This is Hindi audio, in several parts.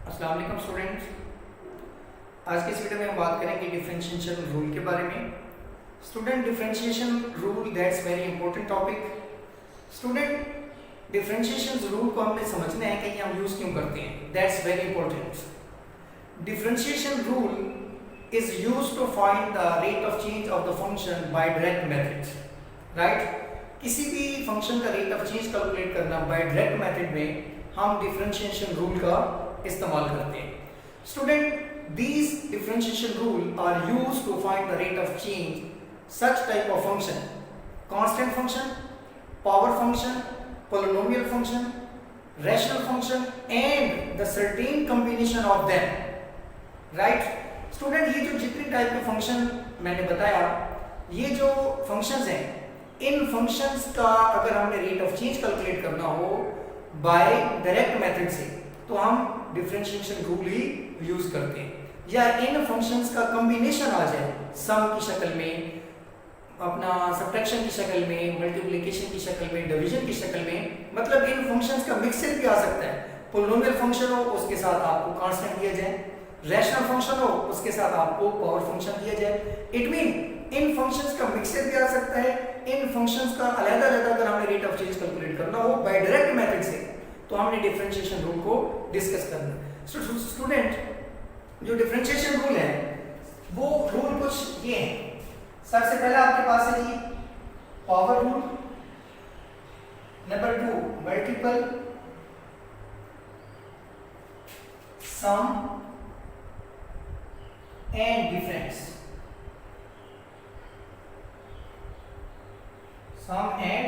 अस्सलाम वालेकुम स्टूडेंट्स। आज के इस वीडियो में हम बात करेंगे डिफरेंशिएशन रूल के बारे में। Student, differentiation rule that's very important topic. Student, differentiation rule को हमने समझना है कि ये हम यूज क्यों करते हैं। That's very important. Differentiation rule is used to find the rate of change of the function by direct method. Right, किसी भी फंक्शन का रेट ऑफ चेंज कैलकुलेट करना बाय डायरेक्ट मेथड में हम डिफरेंशिएशन रूल का इस्तेमाल करते हैं। Student, these differentiation rule are used to find the rate of change such type of function: constant function, power function, polynomial function, rational function and the certain combination of them. right student, ये जो जितनी टाइप के फंक्शन मैंने बताया, ये जो फंक्शंस हैं, इन फंक्शंस का अगर हमने रेट ऑफ चेंज कैलकुलेट करना हो बाय डायरेक्ट मेथड से तो हम डिफरेंशिएशन रूल ही यूज करते हैं। या इन फंक्शंस का कॉम्बिनेशन आ जाए सम की शक्ल में, अपना सब्ट्रैक्शन की शक्ल में, मल्टीप्लिकेशन की शक्ल में, डिवीजन की शक्ल में, मतलब इन फंक्शंस का मिक्सर भी आ सकता है। पोलिनोमियल फंक्शन हो उसके साथ आपको कांस्टेंट दिया जाए, रैशनल फंक्शन हो उसके साथ आपको पावर फंक्शन दिया जाए। इट मीन इन फंक्शंस का मिक्सर भी आ सकता है। इन फंक्शंस का अलग-अलग अगर हमें रेट ऑफ चेंज कैलकुलेट करना हो बाय डायरेक्ट मेथड से तो हमने डिफरेंशिएशन रूल को डिस्कस करना है। स्टूडेंट, जो डिफरेंशिएशन रूल है वो रूल कुछ ये है। सबसे पहला आपके पास है जी power rule, number 2 multiple, sum and difference, sum and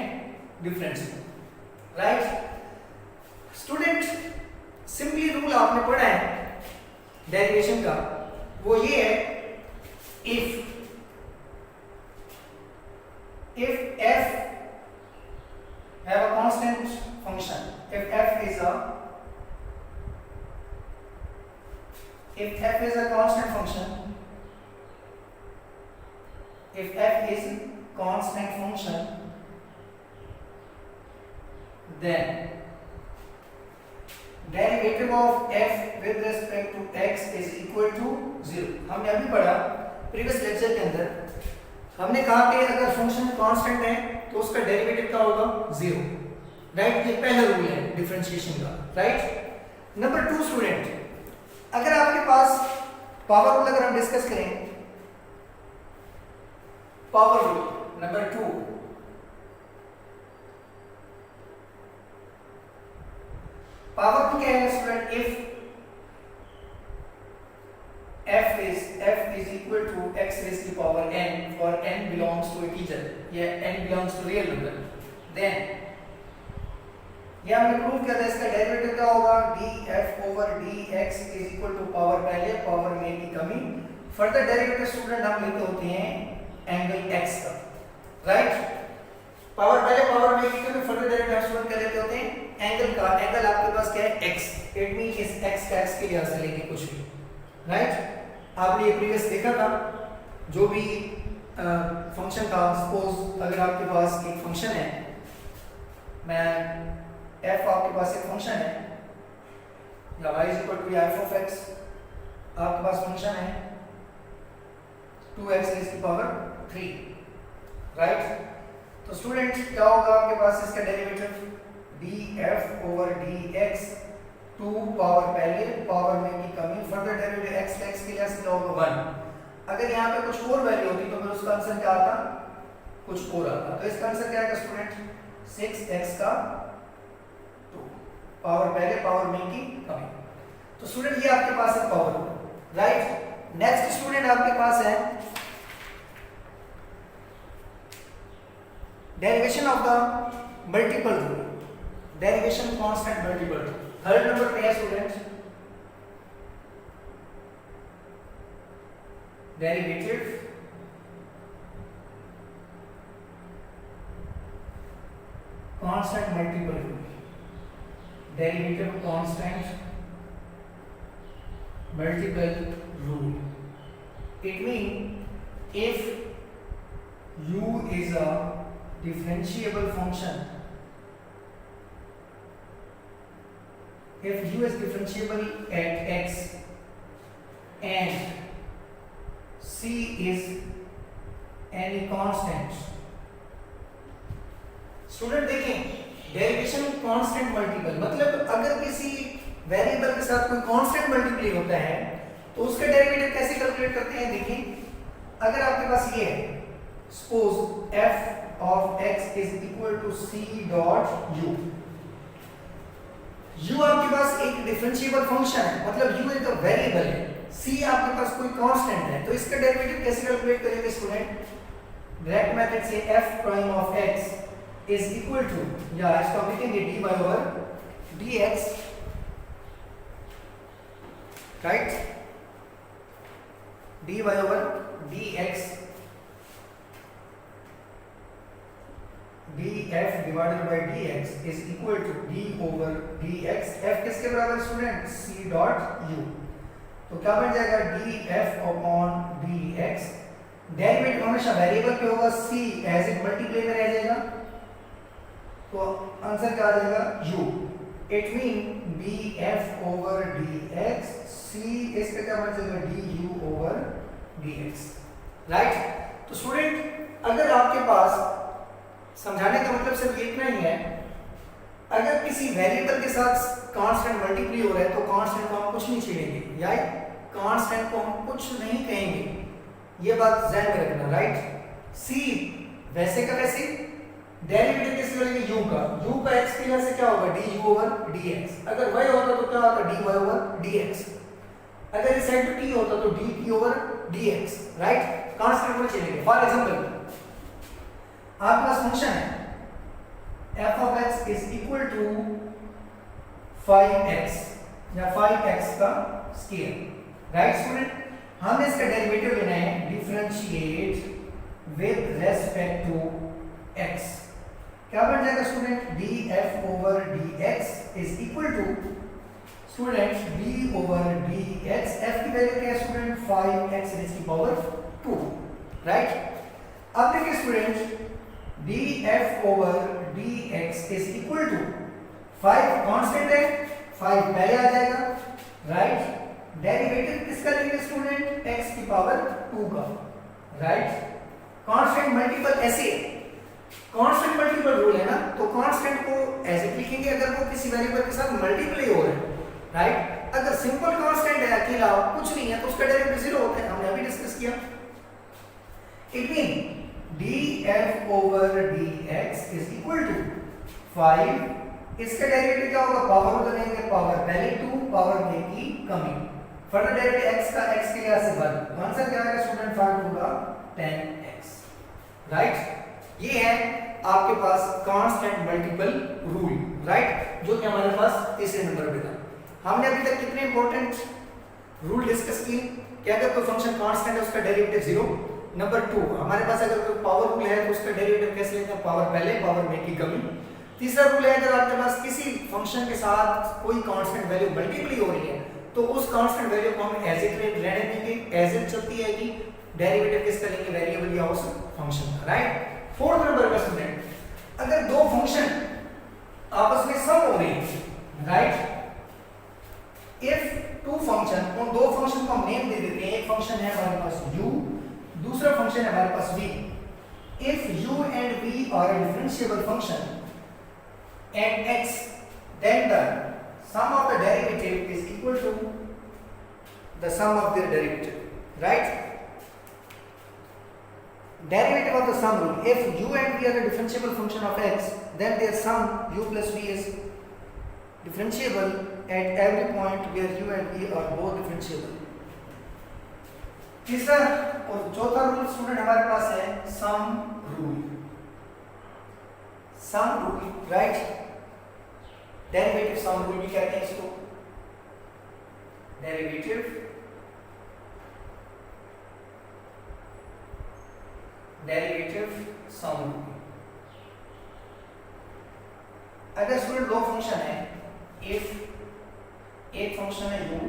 difference. Right student, simply rule आपने पढ़ा है डेरिवेशन का, वो ये है if f have a constant function, if f is a constant function, if f is constant function, then derivative of f with respect to x is equal to 0। हमने अभी पढ़ा प्रीवियस लेक्चर के अंदर, हमने कहा कि अगर फंक्शन कांस्टेंट है तो उसका डेरिवेटिव क्या होगा? 0। राइट, ये पहला रूल है डिफरेंशिएशन का। राइट, नंबर 2 स्टूडेंट, अगर आपके पास पावर रूल अगर हम डिस्कस करें, power rule number 2, power rule क्या है student? If f is equal to x raised to power n for n belongs to a integer, या n belongs to real number, then ये हमने प्रूव किया था, इसका डेरिवेटिव क्या होगा? df over dx is equal to power पहले, पावर में की कमी। फर्दर डेरिवेटिव स्टूडेंट हम लेते होते हैं एंगल x का। राइट, पावर पहले, पावर में की कमी, फर्दर डेरिवेटिव स्टूडेंट क्या लेते होते हैं? एंगल का। एंगल आपके पास क्या है? x। इट मीन इस x का x के लिहाज से लेंगे कुछ भी। राइट, आपने ये प्रीवियस देखा था, जो भी फंक्शन था, सपोज अगर आपके पास एक फंक्शन है, मैं f आपके पास एक फंक्शन है, या y is equal to f of x, आपके पास फंक्शन है 2x रेज़ की पावर 3। राइट, तो स्टूडेंट क्या होगा आपके पास? इसका derivative df over dx, 2 power पहले, पावर में की कमी, फर्दर डेरिवेटिव x का x के लिए क्या होगा? 1। अगर यहाँ पे कुछ और वैल्यू होती तो फिर उसका आंसर क्या आता? कुछ और आता। तो इसका आंसर क्या आएगा स्टूडेंट? 6x का 2, पावर पहले, पावर में की कमी। तो स्टूडेंट ये आपके पास है पावर। राइट, नेक्स्ट स्टूडेंट आपके पास है derivation of the multiple rule, derivation constant multiple rule. Third number पे है student derivative constant multiple rule, derivative constant multiple rule. It mean if u is a differentiable function if u is differentiable at x and c is any constant। Student देखें, डेरिवेशन कांस्टेंट मल्टीपल मतलब अगर किसी वेरिएबल के साथ कोई कांस्टेंट मल्टीप्लाई होता है तो उसका डेरिवेटिव कैसे कैलकुलेट करते हैं। देखिए, अगर आपके पास ये है, suppose f of x is equal to c dot u। u आपके पास एक डिफरेंशिएबल फंक्शन है, मतलब u एक वेरिएबल है, c आपके पास कोई कांस्टेंट है, तो इसका डेरिवेटिव कैसे कैलकुलेट करेंगे स्टूडेंट। डायरेक्ट मेथड से f prime of x is equal to, या इसको हम लिखेंगे dy over dx, right, dy over dx df divided by dx is equal to d over dx। f किसके बराबर स्टूडेंट, c dot u। तो क्या बन जाएगा, df upon dx। डेरिवेटिव हमेशा वेरिएबल पे होगा, c एज इट मल्टीप्लाई में रह जाएगा, तो आंसर क्या आ जाएगा, u। It mean df over dx, c इसका क्या बन जाएगा, du over dx, राइट। तो स्टूडेंट अगर आपके पास, समझाने का मतलब सिर्फ इतना ही है, अगर किसी वेरिएबल के साथ कांस्टेंट मल्टीप्लाई हो रहा है तो कांस्टेंट को हम कुछ नहीं छेड़ेंगे, या कांस्टेंट को हम कुछ नहीं कहेंगे, ये बात ध्यान में रखना, राइट। c वैसे का वैसे, डेरिवेटिव किससे लेंगे, u का, u का x की वजह से क्या होगा, du over dx। अगर y होता तो क्या होता, dy over dx। अगर इस साइड पे t होता तो dt over dx, right. Constant को चलेंगे। फॉर एग्जांपल आपके पास फंक्शन है f of x is equal to 5x या 5x का स्केयर, राइट स्टूडेंट। हमें इसका डेरिवेटिव लेना है, differentiate with respect to x। क्या बन जाएगा student, df over dx is equal to student d over dx। f की वैल्यू क्या है student, 5x raised to power 2, right. अब देखिए student, df over dx is equal to 5 constant है, 5 पहले आ जाएगा, राइट। डेरिवेटिव किसका लेंगे स्टूडेंट, x की पावर 2 का, राइट। कांस्टेंट मल्टीपल ऐसे, कांस्टेंट मल्टीपल रूल है ना, तो कांस्टेंट को ऐसे लिखेंगे अगर वो किसी वेरिएबल के साथ मल्टीप्लाई हो रहा है, राइट। अगर सिंपल कांस्टेंट है, अकेला कुछ नहीं है, तो उसका डेरिवेटिव 0 होता है, हमने अभी डिस्कस किया। It mean df over dx is equal to 5, इसका डेरिवेटिव क्या होगा, पावर को लेंगे, पावर पहले 2, पावर में की कमी, फर्दर डेरिवेटिव x का x के लिहाज से 1, आंसर क्या आएगा स्टूडेंट, 5 होगा 10x, राइट। ये है आपके पास कांस्टेंट मल्टीपल रूल, राइट, जो कि हमारे पास तीसरे नंबर पे था। हमने अभी तक कितने इंपॉर्टेंट रूल डिस्कस किए कि अगर कोई फंक्शन कांस्टेंट है उसका डेरिवेटिव 0। नंबर 2, हमारे पास अगर कोई पावर रूल है तो उसका डेरिवेटिव कैसे लेते हैं, पावर पहले, पावर में की कमी। तीसरा रूल है, अगर आपके पास किसी फंक्शन के साथ कोई कांस्टेंट वैल्यू मल्टीप्लाई हो रही है तो उस कांस्टेंट वैल्यू को हम एज इट रहने देंगे, एज इट चलती है कि डेरिवेटिव किसका लेंगे, वेरिएबल या उस फंक्शन का, राइट। फोर्थ नंबर का स्टूडेंट, अगर दो फंक्शन आपस में सम हो रही है, राइट, इफ टू फंक्शन, उन दो फंक्शन को हम नेम दे देते हैं, एक फंक्शन है हमारे पास u, दूसरा फंक्शन है हमारे पास v। if u and v are a differentiable function and x, then the sum of the derivative is equal to the sum of their derivative, right। derivative of the sum rule, if u and v are a differentiable function of x, then their sum u plus v is differentiable at every point where u and v are both differentiable। तीसरा और चौथा रूल स्टूडेंट हमारे पास है sum rule, sum rule, right. Derivative sum rule भी कहते हैं इसको, डेरिवेटिव सम रूल। अगर स्टूडेंट दो फंक्शन है, इफ एक फंक्शन है u,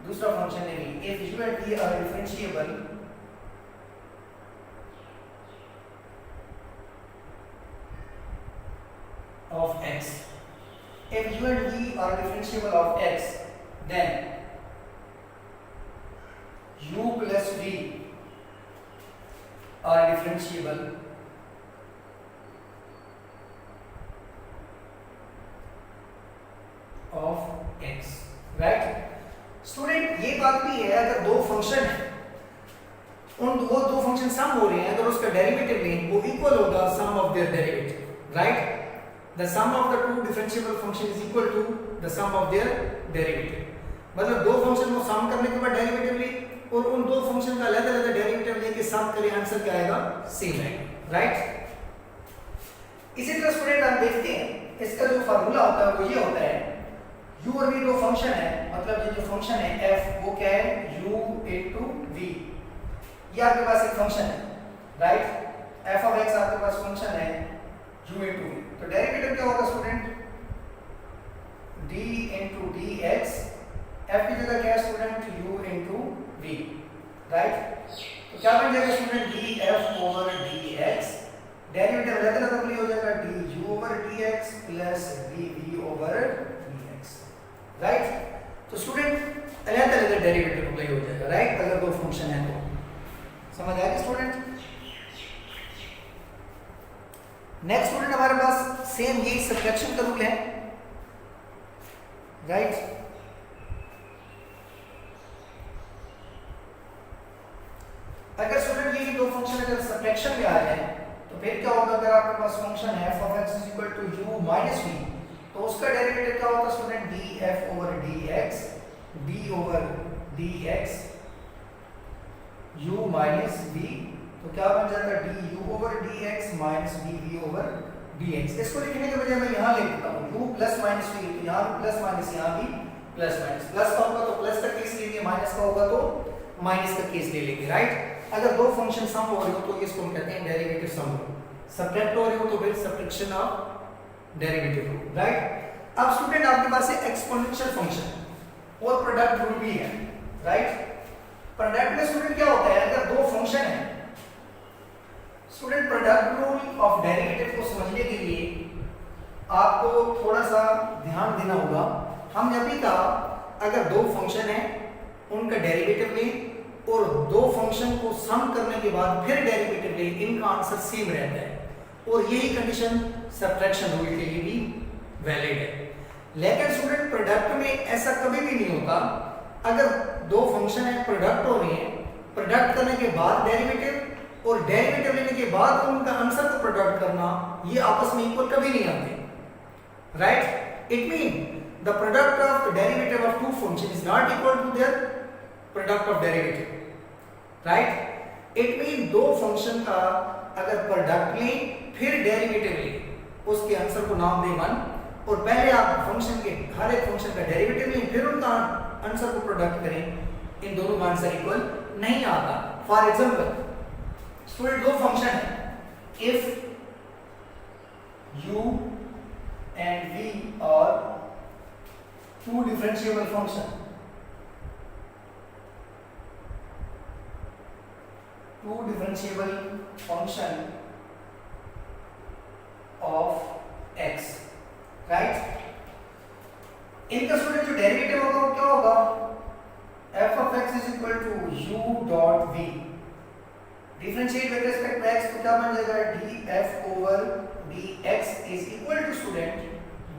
दूसरा फंक्शन है v, if u and v are differentiable of x, if u and v are differentiable of x, then u plus v are differentiable of x, right? Student ये बात भी है, अगर दो फंक्शन है, उन वो दो फंक्शन सम हो रहे हैं, अगर उसका डेरिवेटिव लें वो इक्वल होगा sum of their derivative, right? The sum of the two differentiable function is equal to the sum of their derivative. मतलब दो फंक्शन को सम करने के बाद डेरिवेटिव ले और उन दो फंक्शन का अलग अलग डेरिवेटिव लेके सम करें, आंसर क्या आएगा? सेम आएगा, राइट? इसी तरह स्टूडेंट आप देखते हैं इसका जो फार्मूला होता है वो ये होता है, u और v दो फंक्शन है, मतलब ये जो फंक्शन है f वो क्या है? u into v। ये आपके पास एक फंक्शन है, राइट? f of x आपके पास फंक्शन है u into v। तो डेरिवेटिव क्या होगा student? d into dx, f की जगह क्या है student? u into v, right? तो क्या बन जाएगा student? df over dx, derivative अलग अलग हो जाएगा du over dx plus dv over dx, right? तो स्टूडेंट अलग अलग डेरिवेटिव अप्लाई हो जाएगा, राइट? अगर दो फंक्शन है तो समझ आया स्टूडेंट? नेक्स्ट स्टूडेंट हमारे पास सेम यही सब्ट्रैक्शन का रूल है, राइट? अगर स्टूडेंट ये दो फंक्शन अगर सब्ट्रैक्शन में आ जाए तो फिर क्या होगा? अगर आपके पास फंक्शन है f of x is equal to u minus v, तो उसका डेरिवेटिव क्या होता है student? df over dx, d over dx u minus v, तो क्या बन जाता है? du over dx minus dv over dx। इसको लिखने के बजाय मैं यहाँ लिख देता हूँ u plus minus v, तो यहाँ भी प्लस माइनस, यहाँ भी प्लस माइनस, प्लस का होगा तो प्लस का केस लेंगे, माइनस का होगा तो माइनस का केस ले लेंगे, राइट? अगर दो फंक्शन सम हो रहे हो तो इसको हम कहते हैं डेरिवेटिव सम हो, सब्ट्रैक्ट हो रहे हो तो फिर सब्ट्रैक्शन ऑफ डेरिवेटिव हो, राइट? अब स्टूडेंट आपके पास है एक्सपोनेंशियल फंक्शन और प्रोडक्ट रूल भी है, राइट? प्रोडक्ट में स्टूडेंट क्या होता है? अगर दो फंक्शन है student, product rule of derivative को समझने के लिए आपको थोड़ा सा ध्यान देना होगा। हमने अभी कहा अगर दो फंक्शन है उनका डेरिवेटिव लें और दो फंक्शन को सम करने के बाद फिर डेरिवेटिव लें, इनका आंसर सेम रहता है और यही कंडीशन सब्ट्रैक्शन रूल के लिए भी वैलिड है। लेकिन स्टूडेंट प्रोडक्ट में ऐसा कभी भी नहीं होता। अगर दो फंक्शन है प्रोडक्ट हो रहे हैं, प्रोडक्ट करने के बाद डेरिवेटिव और डेरिवेटिव लेने के बाद उनका आंसर को प्रोडक्ट करना, ये आपस में इक्वल कभी नहीं आते, right? It mean the product of derivative of two function is not equal to their product of derivative, right? It mean दो फंक्शन का अगर प्रोडक्ट लें फिर डेरिवेटिव लें, उसके आंसर को नाम दें वन, और पहले आप फंक्शन के हर एक फंक्शन का डेरिवेटिव लें फिर उनका आंसर को प्रोडक्ट करें, इन दोनों का आंसर इक्वल नहीं आता। फॉर एग्जांपल स्टूडेंट दो फंक्शन है, if u and v are two differentiable function, two differentiable function of x, right? इनका स्टूडेंट जो डेरिवेटिव होगा वो क्या होगा? f of x is equal to u dot v, differentiate with respect to x, तो क्या बन जाएगा? df over dx is equal to student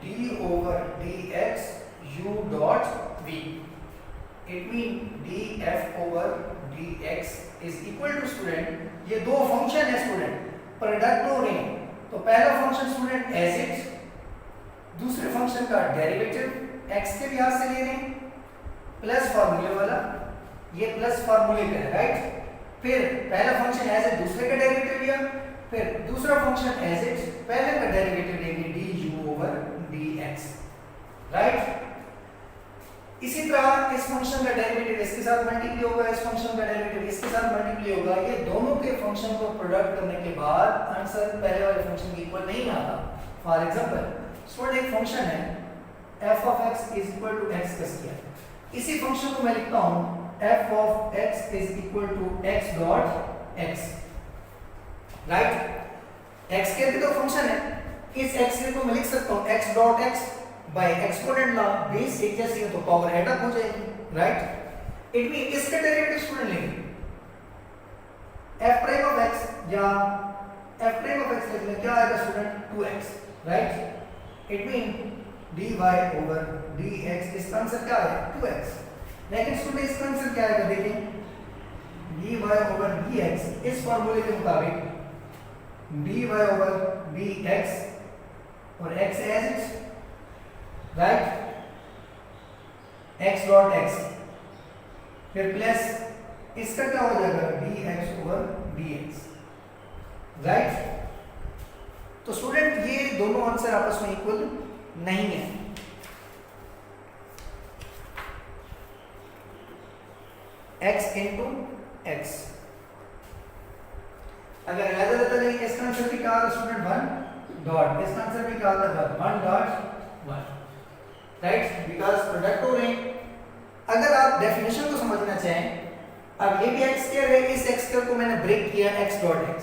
d over dx u dot v। It mean df over dx is equal to student, ये दो फंक्शन है स्टूडेंट, प्रोडक्ट हो रहे हैं, तो पहला फंक्शन स्टूडेंट एज इट, दूसरे फंक्शन का डेरिवेटिव x के लिहाज से ले रहे हैं, प्लस फार्मूले वाला, ये प्लस फार्मूले का है, राइट? फिर पहला फंक्शन एज इट दूसरे का डेरिवेटिव लिया, फिर दूसरा फंक्शन एज इट पहले का डेरिवेटिव लेंगे du over dx, राइट? इसी तरह इस फंक्शन का डेरिवेटिव इसके साथ मल्टीप्लाई होगा, इस फंक्शन का डेरिवेटिव इसके साथ मल्टीप्लाई होगा, ये दोनों के फंक्शन को प्रोडक्ट करने के बाद आंसर पहले वाले फंक्शन के इक्वल नहीं आता। फॉर एग्जांपल स्टूडेंट एक फंक्शन है f of x is equal to x का स्क्वायर, इसी फंक्शन को मैं लिखता हूं f of x is equal to x dot x, right? x के भी तो फंक्शन है, इस x के को मैं लिख सकता हूं x dot x, by exponent law base एक जैसी है तो पावर ऐड अप हो जाएगी, राइट। इट मीन इसका डेरिवेटिव स्टूडेंट लेंगे f प्राइम ऑफ x या f प्राइम ऑफ x लिख लें, क्या आएगा student 2x, right. It mean dy over dx, इसका आंसर क्या आएगा 2x। लेकिन स्टूडेंट इसका आंसर क्या आएगा, देखें dy ओवर dx इस फार्मूले के मुताबिक dy ओवर dx और x as it, right, x dot x, फिर प्लस इसका क्या हो जाएगा dx ओवर dx, राइट। तो स्टूडेंट ये दोनों आंसर आपस में इक्वल नहीं है। x इंटू x, अगर याद रहता है इसका आंसर भी क्या आता है स्टूडेंट 1 डॉट, इसका आंसर भी क्या आता है 1 डॉट 1, राइट, बिकॉज प्रोडक्ट हो रहे हैं। अगर आप डेफिनेशन को समझना चाहें, अब ये भी x स्क्वायर है, इस x स्क्वायर को मैंने ब्रेक किया x डॉट x,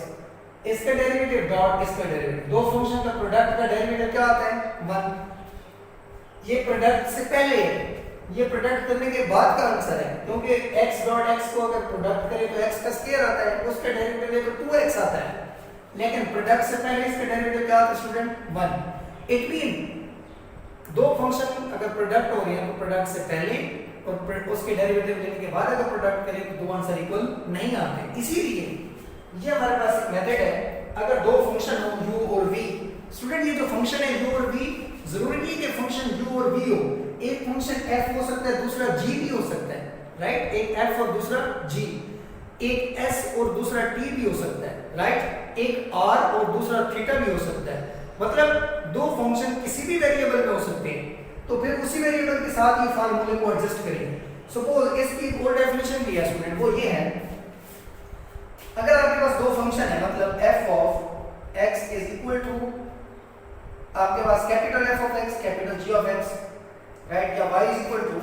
इसका डेरिवेटिव डॉट इसका डेरिवेटिव, दो फंक्शन का प्रोडक्ट का डेरिवेटिव क्या आता है 1। ये प्रोडक्ट से पहले है, ये प्रोडक्ट करने के बाद का आंसर है, क्योंकि x डॉट x को अगर प्रोडक्ट करें तो x का स्क्वायर आता है, उसका डेरिवेटिव तो 2x आता है, लेकिन प्रोडक्ट से पहले इसका डेरिवेटिव क्या आता है स्टूडेंट 1। इट मीन दो फंक्शन अगर प्रोडक्ट हो रहे हैं तो प्रोडक्ट से पहले और उसके डेरिवेटिव लेने के बाद अगर प्रोडक्ट करें तो दो आंसर इक्वल नहीं आते। इसीलिए ये हमारे पास एक मेथड है, अगर दो फंक्शन हो u और v, स्टूडेंट ये जो फंक्शन है u और v, जरूरी नहीं कि फंक्शन u और v हो, एक फंक्शन f हो सकता है, दूसरा g भी हो सकता है, राइट, एक f और दूसरा g, एक s और दूसरा t भी हो सकता है, राइट, एक r और दूसरा थीटा भी हो सकता है। मतलब दो फंक्शन किसी भी वेरिएबल में हो सकते हैं, तो फिर उसी वेरिएबल के साथ ये फार्मूले को एडजस्ट करेंगे। सपोज इसकी और डेफिनेशन भी है स्टूडेंट, वो ये है, अगर आपके पास दो फंक्शन है, मतलब f of x is equal to आपके पास capital f of x, capital g of x, right, या y इज इक्वल टू,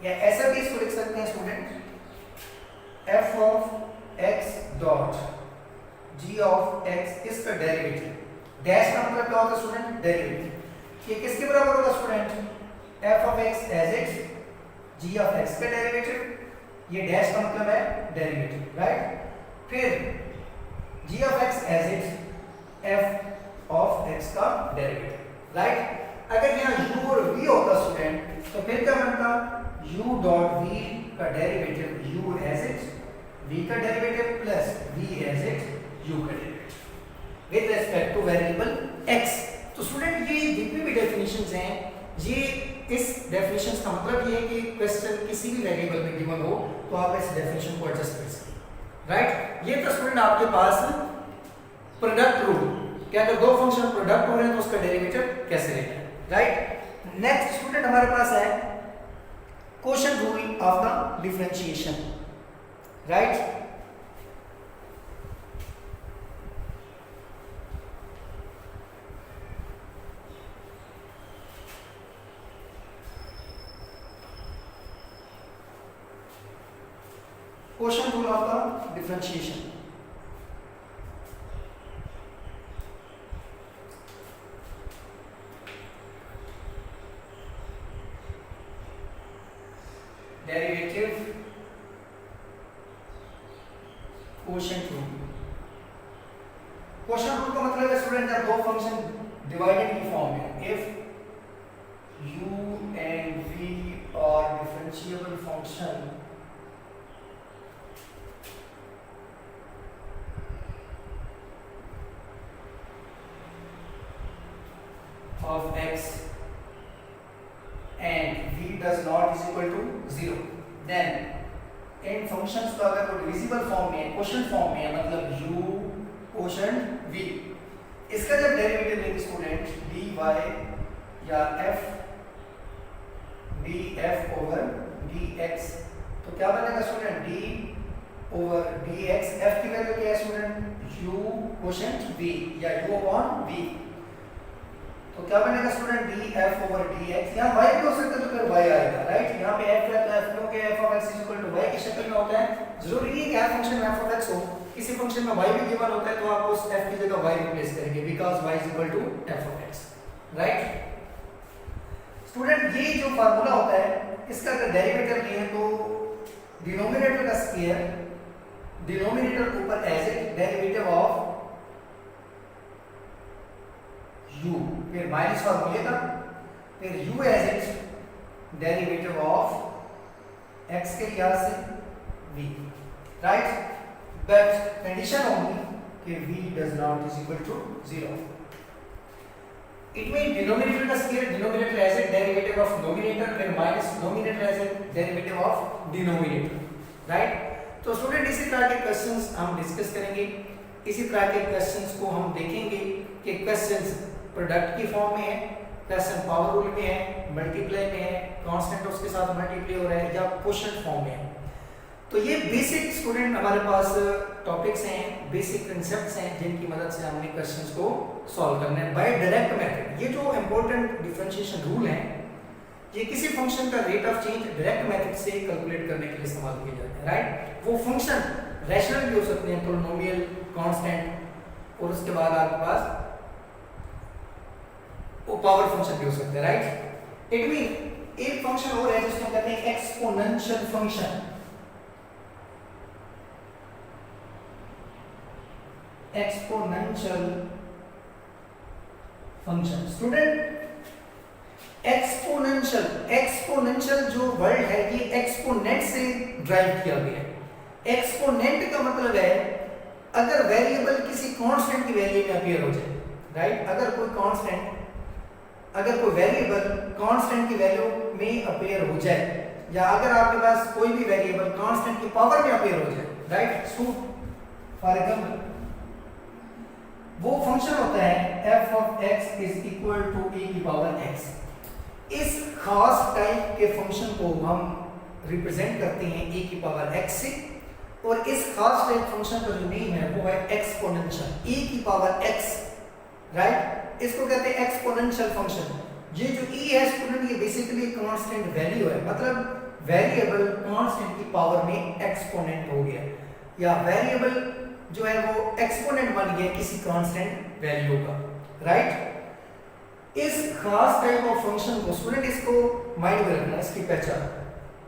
या ऐसा भी इसको लिख सकते हैं student f of x dot g of x इसका डेरिवेटिव, डैश का मतलब क्या होता है स्टूडेंट डेरिवेटिव, ये किसके बराबर होगा student f of x as it g of x का डेरिवेटिव, ये डैश का मतलब है डेरिवेटिव, राइट, फिर g of x as it f of x का डेरिवेटिव, राइट। अगर यहाँ u और v होता स्टूडेंट तो फिर क्या बनता u डॉट v का derivative u as it v का derivative plus v as it u का derivative with respect to variable x। तो स्टूडेंट ये जितनी भी डेफिनेशंस हैं, ये इस डेफिनेशंस का मतलब ये है कि क्वेश्चन किसी भी वेरिएबल में गिवन हो तो आप इस डेफिनेशन को एडजस्ट कर सकते हैं, राइट। ये तो स्टूडेंट आपके पास प्रोडक्ट रूल कि अगर दो फंक्शन प्रोडक्ट हो रहे हैं तो उसका डेरिवेटिव कैसे लेना है, राइट। नेक्स्ट स्टूडेंट हमारे पास है quotient rule of the differentiation, right. Quotient rule of the differentiation, derivative quotient rule. Quotient rule का मतलब है स्टूडेंट जब दो फंक्शन डिवाइडेड की फॉर्म में, if u and v are differentiable function of x and v does not is equal to 0, then in functions को अगर वो डिविजिबल फॉर्म में है, क्वोशिएंट फॉर्म में है, मतलब u क्वोशिएंट v, इसका जब डेरिवेटिव लेंगे स्टूडेंट dy या f df ओवर dx, तो क्या बनेगा student d over dx, f की वैल्यू क्या है स्टूडेंट u क्वोशिएंट v या u अपॉन v, तो क्या बनेगा स्टूडेंट df ओवर dx, यहाँ y भी हो सकता है तो फिर y आएगा, राइट। यहाँ पे f है तो f क्योंकि f of x equal to y की शक्ल में होता है, जरूरी नहीं है कि हर फंक्शन में f ऑफ x हो, किसी फंक्शन में y भी गिवन होता है तो आप उस f की जगह y रिप्लेस करेंगे because y is equal to f of x, right student, ये जो फार्मूला होता है इसका अगर डेरिवेटिव लें तो डिनोमिनेटर का स्क्वायर डिनोमिनेटर ऊपर as it derivative of u, फिर माइनस फार्मूले का, फिर u as it derivative of x के लिहाज से v, राइट, बट कंडीशन होगी कि v does not is equal to 0. It means denominator का square denominator as it derivative of numerator, फिर minus numerator as it derivative of denominator, right. तो स्टूडेंट इसी तरह के क्वेश्चंस हम डिस्कस करेंगे, इसी तरह के क्वेश्चंस को हम देखेंगे कि क्वेश्चंस प्रोडक्ट की फॉर्म में है, क्वेश्चन पावर रूल में है, मल्टीप्लाई में है, कांस्टेंट उसके साथ मल्टीप्लाई हो रहा है, या क्वोशिएंट फॉर्म में है. तो ये बेसिक स्टूडेंट हमारे पास टॉपिक्स हैं, बेसिक कंसेप्ट्स हैं जिनकी मदद से हमने क्वेश्चंस को सॉल्व करना है बाय डायरेक्ट मेथड. ये जो इंपॉर्टेंट डिफरेंशिएशन रूल है ये किसी फंक्शन का rate of change direct method से कैलकुलेट करने के लिए इस्तेमाल किया जाता है, राइट. वो फंक्शन रैशनल भी हो सकते हैं, पॉलिनोमियल, कांस्टेंट, और उसके बाद आपके पास वो पावर फंक्शन भी हो सकते हैं, राइट. इट मीन एक फंक्शन और है जिसको कहते हैं exponential function. Exponential function student, exponential जो वर्ड है ये एक्सपोनेंट से ड्राइव किया गया है. एक्सपोनेंट का मतलब है अगर वेरिएबल किसी कांस्टेंट की वैल्यू में अपीयर हो जाए, राइट. अगर कोई वेरिएबल कांस्टेंट की वैल्यू में अपीयर हो जाए, या अगर आपके पास कोई भी वेरिएबल कांस्टेंट की पावर में अपीयर हो जाए, राइट. सो फॉर एग्जांपल वो फंक्शन होता है f of x is equal to a की पावर x. इस खास टाइप के फंक्शन को हम रिप्रेजेंट करते हैं a की पावर x से, और इस खास टाइप फंक्शन का जो नेम है वो है एक्सपोनेंशियल, a की पावर x, राइट. इसको कहते हैं एक्सपोनेंशियल फंक्शन. ये जो e है स्टूडेंट ये बेसिकली कांस्टेंट वैल्यू है, मतलब वेरिएबल कांस्टेंट की पावर में एक्सपोनेंट हो गया, या वेरिएबल जो है वो एक्सपोनेंट बन गया किसी कांस्टेंट वैल्यू का, राइट. इस खास टाइप ऑफ फंक्शन को स्टूडेंट इसको माइंड में रखना, इसकी पहचान.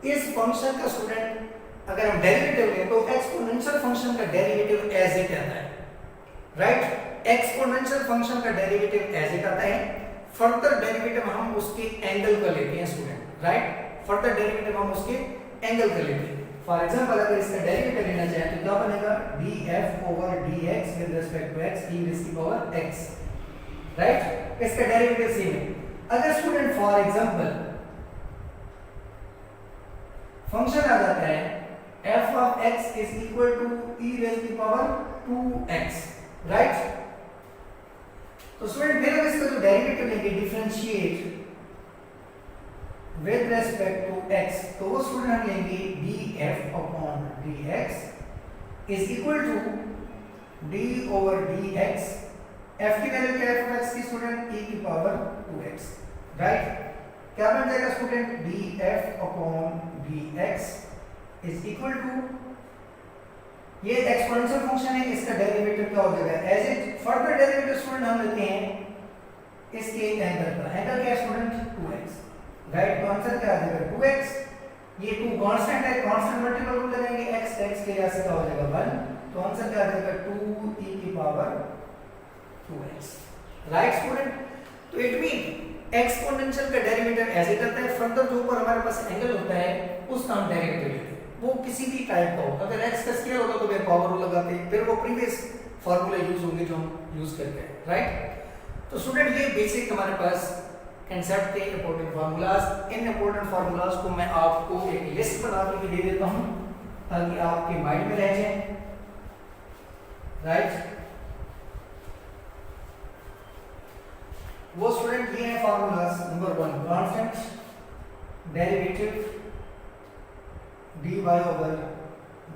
इस फंक्शन का स्टूडेंट अगर हम डेरिवेटिव लें तो एक्सपोनेंशियल फंक्शन का डेरिवेटिव एज इट आता है, राइट. एक्सपोनेंशियल फंक्शन का डेरिवेटिव एज इट आता है. फर्दर डेरिवेटिव हम उसके एंगल का लेते हैं स्टूडेंट, राइट. फर्दर डेरिवेटिव हम उसके एंगल का लेते हैं. फॉर एग्जांपल अगर इसका डेरिवेटिव लेना चाहें तो क्या बनेगा, df over dx with respect to x e raised to the power x, right. इसका डेरिवेटिव सेम है. अगर स्टूडेंट फॉर एग्जांपल फंक्शन आ जाता है f of x is equal to e raised to the power 2x, right. तो स्टूडेंट फिर हम इसका जो डेरिवेटिव लेंगे differentiate with respect to x, तो वो स्टूडेंट हम लेंगे df upon dx is equal to d over dx. f की वैल्यू क्या है f x की स्टूडेंट e की पावर 2x, राइट. क्या बन जाएगा student, df upon dx is equal to, ये एक्सपोनेंशियल फंक्शन है, इसका डेरिवेटिव क्या हो जाएगा as it. Further derivative student हम लेते हैं इसके एंगल का. एंगल क्या है स्टूडेंट 2x, राइट. तो आंसर क्या आ जाएगा 2x. ये 2 कांस्टेंट है, कांस्टेंट मल्टीपल रूल लगाएंगे, x के लिहाज से क्या हो जाएगा 1. तो आंसर क्या आ जाएगा 2e की पावर 2x, राइट स्टूडेंट. तो इट मीन एक्सपोनेंशियल का डेरिवेटिव ऐसे करता है, फर्दर जो ऊपर हमारे पास एंगल होता है उसका हम डेरिवेटिव लेते हैं, वो किसी भी टाइप का हो. अगर x का स्क्वायर होता तो फिर पावर रूल लगाते हैं, फिर वो प्रीवियस फार्मूला यूज होंगे जो हम यूज करते हैं, राइट. तो स्टूडेंट ये बेसिक हमारे पास कंसेप्ट थे इंपॉर्टेंट फार्मूलाज. इन इंपॉर्टेंट फार्मूलाज को मैं आपको एक लिस्ट बना के दे देता हूं ताकि आपके माइंड में रह जाए, राइट. वो स्टूडेंट ये है formulas. Number 1 constant derivative dy over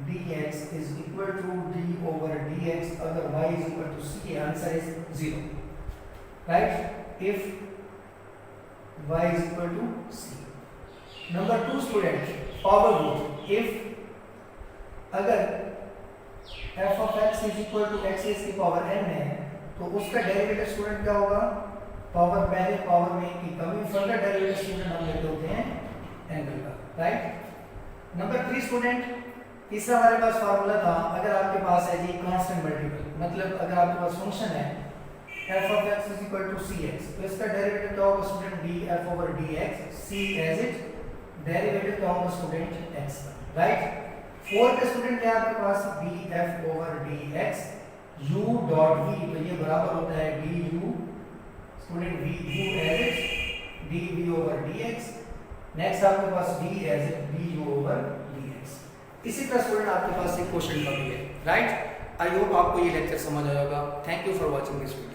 dx is equal to d over dx अगर y is equal to c, answer is 0, right. If y is equal to c. Number 2 student power rule. If अगर f of x is equal to x raised की पावर n है तो उसका डेरिवेटिव स्टूडेंट क्या होगा, पावर पहले पावर में की कमी, फर्दर डेरिवेटिव स्टूडेंट हम लेते होते हैं एंगल का, राइट। नंबर 3 स्टूडेंट, तीसरा हमारे पास फार्मूला था, अगर आपके पास है जी कांस्टेंट मल्टीपल, मतलब अगर आपके पास फंक्शन है f of x is equal to cx, तो इसका डेरिवेटिव क्या होगा student, df over dx, c as it derivative क्या होगा स्टूडेंट x, राइट। 4 पे स्टूडेंट क्या है आपके पास, df over dx u dot v, तो ये बराबर होता है du student v u as it dv over dx, next आपके पास d as it du over dx। इसी तरह स्टूडेंट आपके पास एक क्वेश्चन का भी है, राइट। आई होप आपको ये लेक्चर समझ आया होगा। Thank you for watching this video.